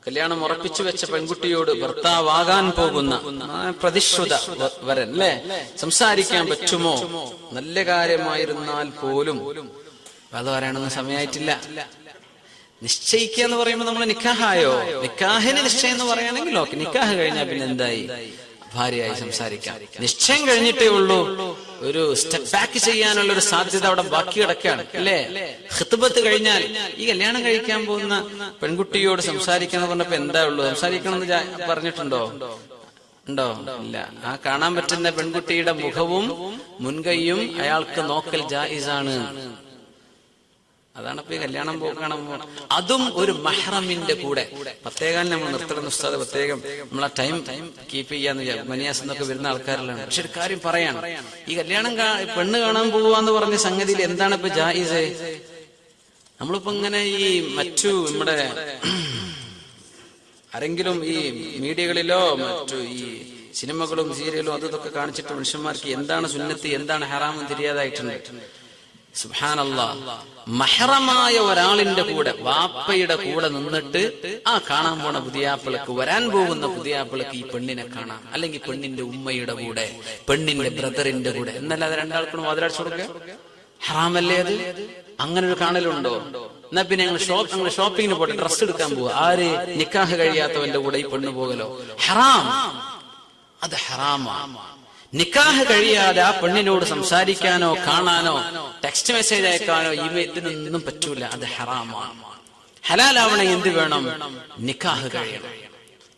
കല്യാണം ഉറപ്പിച്ചു വെച്ച പെൺകുട്ടിയോട് ഭർത്താവാകാൻ പോകുന്ന പ്രതിശ്രുത വരൻ അല്ലെ സംസാരിക്കാൻ പറ്റുമോ? നല്ല കാര്യമായിരുന്നാൽ പോലും അത് പറയാനൊന്നും സമയമായിട്ടില്ല. നിശ്ചയിക്കുക എന്ന് പറയുമ്പോൾ നമ്മൾ നിക്കാഹായോ? നിക്കാഹിന് നിശ്ചയം എന്ന് പറയുകയാണെങ്കിൽ ഓക്കെ. നിക്കാഹ് കഴിഞ്ഞാൽ പിന്നെ എന്തായി? ഭാര്യയായി സംസാരിക്കാം. നിശ്ചയം കഴിഞ്ഞിട്ടേ ഉള്ളൂ ഒരു സ്റ്റെപ്പ് ബാക്ക് ചെയ്യാനുള്ള ഒരു സാധ്യത അവിടെ ബാക്കി കിടക്കുകയാണ് അല്ലേ? ഖിത്ബത്ത് കഴിഞ്ഞാൽ ഈ കല്യാണം കഴിക്കാൻ പോകുന്ന പെൺകുട്ടിയോട് സംസാരിക്കാന്ന് പറഞ്ഞപ്പോ എന്താ ഉള്ളൂ? സംസാരിക്കണം എന്ന് പറഞ്ഞിട്ടുണ്ടോ? ഉണ്ടോ? ഇല്ല. ആ കാണാൻ പറ്റുന്ന പെൺകുട്ടിയുടെ മുഖവും മുൻകൈയും അയാൾക്ക് നോക്കൽ ജായിസാണ്. അതാണ് ഇപ്പൊ ഈ കല്യാണം പോക്കണം. അതും ഒരു മഹ്റമിന്റെ കൂടെ. പ്രത്യേകം നമ്മൾ നിർത്തണം ഉസ്താദ്, പ്രത്യേകം നമ്മളെ ടൈം കീപ്പ് ചെയ്യാന്ന് മനിയാസ് എന്നൊക്കെ വരുന്ന ആൾക്കാരെല്ലാം. പക്ഷെ ഒരു കാര്യം പറയാണ്, ഈ കല്യാണം പെണ്ണ് കാണാൻ പോവാന്ന് പറഞ്ഞ സംഗതിയിൽ എന്താണ് ഇപ്പൊ ജായിസ്? നമ്മളിപ്പോ ഇങ്ങനെ ഈ മറ്റു നമ്മുടെ ആരെങ്കിലും ഈ മീഡിയകളിലോ മറ്റു ഈ സിനിമകളും സീരിയലും അതൊക്കെ കാണിച്ചിട്ട് മനുഷ്യന്മാർക്ക് എന്താണ് സുന്നത്ത് എന്താണ് ഹറാമെന്ന് തിരിയാതായിട്ടുണ്ട്. സുബ്ഹാനല്ലാഹ്, മഹ്റമായ ഒരാളിന്റെ കൂടെ വാപ്പയുടെ കൂടെ നിന്നിട്ട് ആ കാണാൻ പോണ പുതിയാപ്പിളക്ക്, വരാൻ പോകുന്ന പുതിയാപ്പിളക്ക് ഈ പെണ്ണിനെ കാണാം. അല്ലെങ്കിൽ പെണ്ണിന്റെ ഉമ്മയുടെ കൂടെ, പെണ്ണിന്റെ ബ്രദറിന്റെ കൂടെ എന്നല്ലാതെ രണ്ടാൾക്കും വാതിലടച്ചു കൊടുക്കുക ഹറാമല്ലേ അത്? അങ്ങനെ ഒരു കാണലുണ്ടോ? എന്നാ പിന്നെ ഞങ്ങൾ ഷോപ്പിങ്ങിന് പോട്ടെ, ഡ്രസ്സ് എടുക്കാൻ പോവുക. ആര്? നിക്കാഹ് കഴിയാത്തവന്റെ കൂടെ ഈ പെണ്ണ് പോകലോ? ഹറാം. അത് ഹറാമാണ്. നിക്കാഹ് കഴിയാതെ ആ പെണ്ണിനോട് സംസാരിക്കാനോ കാണാനോ ടെക്സ്റ്റ് മെസ്സേജ് അയക്കാനോ ഇതിനൊന്നും പറ്റൂല. അത് ഹറാമാണ്. ഹലാലാവണേ എന്ത് വേണം? നിക്കാഹ് കഴിയണം.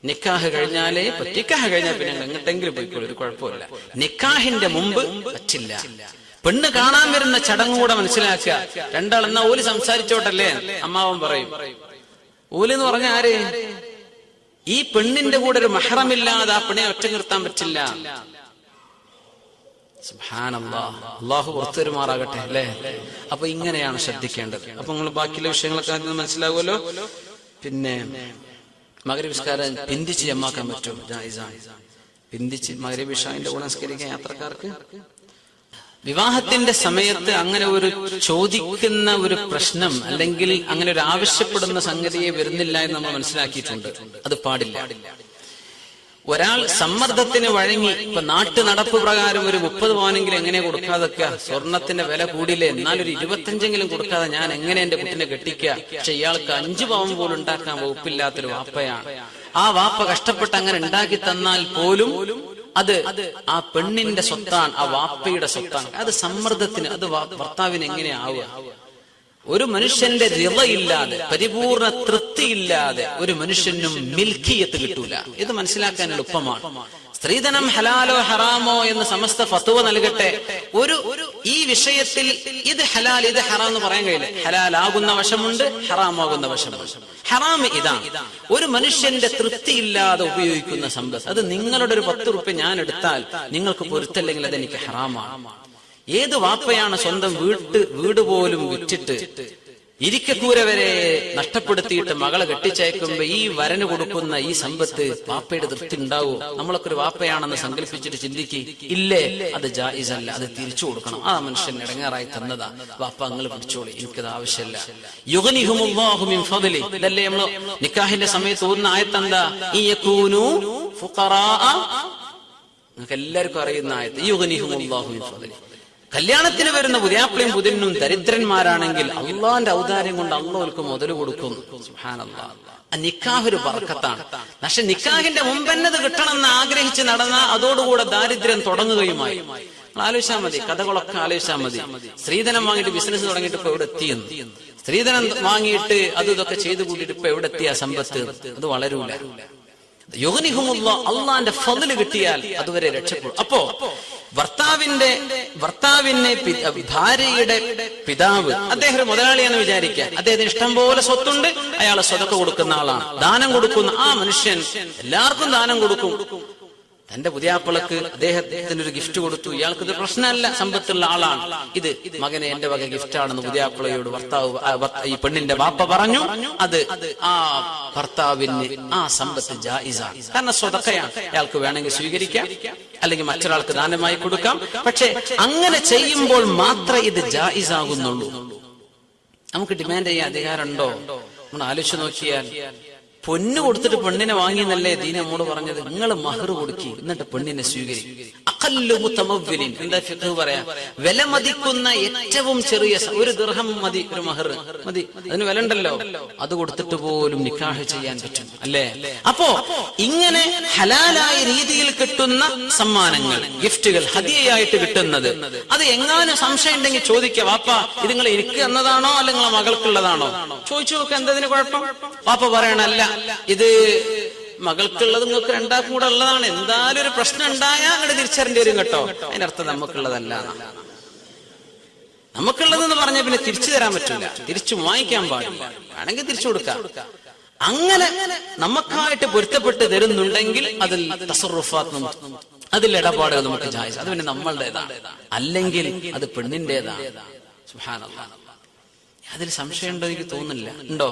നിക്കാഹ് കഴിഞ്ഞാലേ നിക്കാഹ് കഴിഞ്ഞാൽ പിന്നെ എങ്ങോട്ടെങ്കിലും പോയിക്കോളൂ, ഒരു കുഴപ്പമില്ല. നിക്കാഹിന്റെ മുമ്പ് പറ്റില്ല. പെണ്ണ് കാണാൻ വരുന്ന ചടങ്ങ് കൂടെ മനസ്സിലാക്കുക. രണ്ടാളെന്നാ ഓല് സംസാരിച്ചോട്ടല്ലേ അമ്മാവൻ പറയും. ഓലെന്ന് പറഞ്ഞ ആര്? ഈ പെണ്ണിന്റെ കൂടെ ഒരു മഹ്റമില്ലാതെ ആ പെണ്ണിനെ ഒറ്റ നിർത്താൻ പറ്റില്ല. സുബ്ഹാനല്ലാഹ്, അല്ലാഹു പുറത്തുമാറാകട്ടെ അല്ലേ? അപ്പൊ ഇങ്ങനെയാണ് ശ്രദ്ധിക്കേണ്ടത്. അപ്പൊ നിങ്ങൾ ബാക്കിയുള്ള വിഷയങ്ങളൊക്കെ ആദ്യം മനസ്സിലാവുമല്ലോ. പിന്നെ മഗ്‌രിബ് നിസ്കാരം പിന്തിച്ച് ജമാക്കാൻ പറ്റും? ജായിസാണ്. പിന്തിച്ച് മഗ്‌രിബ് ഇശാഇന്റെ കൂടെ നിസ്കരിക്കാൻ യാത്രക്കാർക്ക്. വിവാഹത്തിന്റെ സമയത്ത് അങ്ങനെ ഒരു ചോദിക്കുന്ന ഒരു പ്രശ്നം അല്ലെങ്കിൽ അങ്ങനെ ഒരു ആവശ്യപ്പെടുന്ന സംഗതിയെ വരുന്നില്ല എന്ന് നമ്മൾ മനസ്സിലാക്കിയിട്ടുണ്ട്. അത് പാടില്ല. ഒരാൾ സമ്മർദ്ദത്തിന് വഴങ്ങി, ഇപ്പൊ നാട്ടു നടപ്പ് പ്രകാരം ഒരു 30 പവനെങ്കിലും എങ്ങനെ കൊടുക്കാതൊക്കെ, സ്വർണത്തിന്റെ വില കൂടിയില്ലേ, എന്നാലൊരു 25എങ്കിലും കൊടുക്കാതെ ഞാൻ എങ്ങനെ എന്റെ കുട്ടിനെ കെട്ടിക്കുക? പക്ഷെ ഇയാൾക്ക് 5 പവൻ പോലും ഉണ്ടാക്കാൻ വകുപ്പില്ലാത്തൊരു വാപ്പയാണ്. ആ വാപ്പ കഷ്ടപ്പെട്ട് അങ്ങനെ ഉണ്ടാക്കി തന്നാൽ പോലും അത് ആ പെണ്ണിന്റെ സ്വത്താണ്, ആ വാപ്പയുടെ സ്വത്താണ്. അത് സമ്മർദ്ദത്തിന്, അത് ഭർത്താവിന് എങ്ങനെയാവുക? ഒരു മനുഷ്യന്റെ റിളയില്ലാതെ, പരിപൂർണ തൃപ്തിയില്ലാതെ ഒരു മനുഷ്യനും മിൽക്കിയത്ത് കിട്ടൂല. ഇത് മനസ്സിലാക്കാൻ എളുപ്പമാണ്. സ്ത്രീധനം ഹലാലോ ഹറാമോ എന്ന് സമസ്ത ഫത്വ നൽകട്ടെ. ഈ വിഷയത്തിൽ ഇത് ഹലാൽ ഇത് ഹറാം എന്ന് പറയാൻ കഴിയില്ല. ഹലാലാകുന്ന വശമുണ്ട്, ഹറാമാകുന്ന വശമുണ്ട്. ഹറാം ഇതാണ്, ഒരു മനുഷ്യന്റെ തൃപ്തിയില്ലാതെ ഉപയോഗിക്കുന്ന സമ്പത്ത്. അത് നിങ്ങളുടെ ഒരു 10 റുപ്യ ഞാൻ എടുത്താൽ നിങ്ങൾക്ക് പൊരുത്തല്ലെങ്കിൽ അതെനിക്ക് ഹറാമാണ്. ഏത് വാപ്പയാണ് സ്വന്തം വീട് പോലും വിറ്റിട്ട് ഇരിക്കക്കൂര വരെ നഷ്ടപ്പെടുത്തിയിട്ട് മകളെ കെട്ടിച്ചയക്കുമ്പോ ഈ വരന് കൊടുക്കുന്ന ഈ സമ്പത്ത് വാപ്പയുടെ തൃപ്തി ഉണ്ടാവോ? നമ്മളൊക്കെ ഒരു വാപ്പയാണെന്ന് സങ്കല്പിച്ചിട്ട് ചിന്തിക്ക്. ഇല്ലേ? അത് ജായിസല്ല. അത് തിരിച്ചു കൊടുക്കണം. ആ മനുഷ്യൻ ഇടങ്ങാറായി തന്നതാ, വാപ്പ നിങ്ങൾ പിടിച്ചോളി, എനിക്കത് ആവശ്യമില്ല. യുഗ്നിഹുമുല്ലാഹു മിൻ ഫദ്ലി. ഇതല്ലേ നമ്മള് നിക്കാഹിന്റെ സമയത്ത് ഓതുന്ന ആയത്ത്? യകൂനു ഫുഖറാ. നിങ്ങൾക്ക് എല്ലാവർക്കും അറിയുന്ന ആയത്ത്, യുഗ്നിഹുമുല്ലാഹു മിൻ ഫദ്ലി. കല്യാണത്തിന് വരുന്ന പുതിയാപ്പിളയും പുതിനും ദരിദ്രന്മാരാണെങ്കിൽ അള്ളാന്റെ ഔദാര്യം കൊണ്ട് അള്ളാഹുക്ക് മുതൽ കൊടുക്കും. സുബ്ഹാനല്ലാഹ്. നിക്കാഹ് ഒരു ബർക്കത്താണ്. പക്ഷെ നിക്കാഹിന്റെ മുമ്പെന്നത് കിട്ടണമെന്ന് ആഗ്രഹിച്ച് നടന്ന അതോടുകൂടെ ദാരിദ്ര്യം തുടങ്ങുകയുമായി. ആലോചിച്ചാൽ മതി, കഥകളൊക്കെ ആലോചിച്ചാൽ മതി. സ്ത്രീധനം വാങ്ങിയിട്ട് ബിസിനസ് തുടങ്ങിയിട്ട് ഇപ്പൊ എവിടെ എത്തിയെന്ന്. സ്ത്രീധനം വാങ്ങിയിട്ട് അത് ഇതൊക്കെ ചെയ്തു കൂട്ടിയിട്ട് ഇപ്പൊ എവിടെ എത്തിയ സമ്പത്ത്? അത് വളരൂല. അള്ളാന്റെ ഫദ്ല് കിട്ടിയാൽ അതുവരെ രക്ഷപ്പെടും. അപ്പോ ഭർത്താവിനെ ഭാര്യയുടെ പിതാവ്, അദ്ദേഹം ഒരു മുതലാളിയാണെന്ന് വിചാരിക്കുക. അദ്ദേഹത്തിന് ഇഷ്ടം പോലെ സ്വത്തുണ്ട്, അയാൾ സ്വതക്ക കൊടുക്കുന്ന ആളാണ്, ദാനം കൊടുക്കുന്ന ആ മനുഷ്യൻ എല്ലാവർക്കും ദാനം കൊടുക്കും. തന്റെ പുതിയാപ്പിളക്ക് അദ്ദേഹത്തിന് ഒരു ഗിഫ്റ്റ് കൊടുത്തു. ഇയാൾക്ക് ഇത് പ്രശ്നമല്ല, സമ്പത്തുള്ള ആളാണ്. ഇത് മകനെ എന്റെ വക ഗിഫ്റ്റ് ആണെന്ന് പുതിയാപ്പിളയോട് ഈ പെണ്ണിന്റെ വാപ്പ പറഞ്ഞു. അത് ആ ഭർത്താവിന് ആ സമ്പത്ത് ജായിസാണ്. കാരണം സ്വതക്കയാണ്. അയാൾക്ക് വേണമെങ്കിൽ സ്വീകരിക്കാം, അല്ലെങ്കിൽ മറ്റൊരാൾക്ക് ദാനമായി കൊടുക്കാം. പക്ഷെ അങ്ങനെ ചെയ്യുമ്പോൾ മാത്രമേ ഇത് ജായിസാകുന്നുള്ളൂ. നമുക്ക് ഡിമാൻഡ് ചെയ്യാൻ അധികാരമുണ്ടോ? നമ്മൾ ആലോചിച്ച് നോക്കിയാൽ പൊന്ന് കൊടുത്തിട്ട് പെണ്ണിനെ വാങ്ങിയെന്നല്ലേ ദീൻ നമ്മോട് പറഞ്ഞത്? നിങ്ങൾ മഹർ കൊടുക്കി, എന്നിട്ട് പെണ്ണിനെ സ്വീകരിക്കും. അഖല്ലു മുതമവ്വിലിൻ, എന്താ ഫിഖ് പറയാ? വില മതിക്കുന്ന ഏറ്റവും ചെറിയ ഒരു ദിർഹം മതി, ഒരു മഹർ മതി, അതിന് വില ഉണ്ടല്ലോ. അത് കൊടുത്തിട്ട് പോലും നിക്കാഹ് ചെയ്യാൻ പറ്റും, അല്ലേ? അപ്പോ ഇങ്ങനെ ഹലാലായ രീതിയിൽ കിട്ടുന്ന സമ്മാനങ്ങൾ, ഗിഫ്റ്റുകൾ, ഹദിയയായിട്ട് കിട്ടുന്നത്, അത് എങ്ങാനും സംശയം ഉണ്ടെങ്കിൽ ചോദിക്കുക, വാപ്പ ഇത് നിങ്ങൾ എനിക്ക് എന്നതാണോ അല്ല നിങ്ങളെ മകൾക്കുള്ളതാണോ? ചോദിച്ചു നോക്കുക, എന്തതിന് കുഴപ്പം? വാപ്പ പറയണല്ല, ഇത് മകൾക്കുള്ളത് നിങ്ങൾക്ക് രണ്ടാൾക്കും കൂടെ ഉള്ളതാണ്, എന്തായാലും ഒരു പ്രശ്നം ഉണ്ടായാൽ അങ്ങോട്ട് തിരിച്ചറിയേണ്ടി വരും കേട്ടോ. അതിന്റെ അർത്ഥം നമുക്കുള്ളതല്ല. നമുക്കുള്ളതെന്ന് പറഞ്ഞാൽ പിന്നെ തിരിച്ചു തരാൻ പറ്റില്ല, തിരിച്ചു വാങ്ങിക്കാൻ പാടില്ല, വേണമെങ്കിൽ തിരിച്ചു കൊടുക്കാം. അങ്ങനെ നമുക്കായിട്ട് പൊരുത്തപ്പെട്ട് തരുന്നുണ്ടെങ്കിൽ അതിൽ തസറുഫാത്ത്, അതിൽ ഇടപാടുകൾ നമുക്ക് ജായിസ്, അത് പിന്നെ നമ്മളുടേതാണ്. അല്ലെങ്കിൽ അത് പെണ്ണിന്റേതാണ്. സുബ്ഹാനല്ലാഹ്, അതിൽ സംശയം ഉണ്ടോ? എനിക്ക് തോന്നുന്നില്ല. ഉണ്ടോ?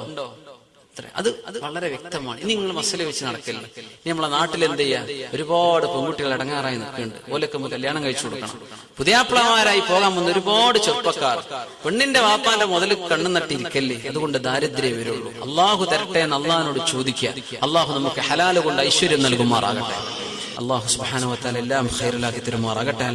അത് വളരെ വ്യക്തമാണ്. ഇനി നിങ്ങൾ മസല വെച്ച് നടക്കില്ല. ഇനി നമ്മളെ നാട്ടിൽ എന്ത് ചെയ്യാ, ഒരുപാട് പെൺകുട്ടികൾ ഇടങ്ങാറായി നിൽക്കുന്നുണ്ട്. ഓലൊക്കെ കല്യാണം കഴിച്ചു കൊടുക്കണം. പുതിയാപ്ലമാരായി പോകാൻ വന്ന ഒരുപാട് ചെറുപ്പക്കാർ പെണ്ണിന്റെ വാപ്പാന്റെ മുതൽ കണ്ണു നട്ടിരിക്കല്ലേ, അതുകൊണ്ട് ദാരിദ്ര്യം വരുള്ളൂ. അള്ളാഹു തരട്ടെ എന്ന് അള്ളാഹിനോട് ചോദിക്കുക. അള്ളാഹു നമുക്ക് ഹലാല് കൊണ്ട് ഐശ്വര്യം നൽകുമാറാകട്ടെ. അള്ളാഹു സുബ്ഹാനഹു വ തആല എല്ലാം ഖൈറിലാക്കി തരുമാറാകട്ടെ.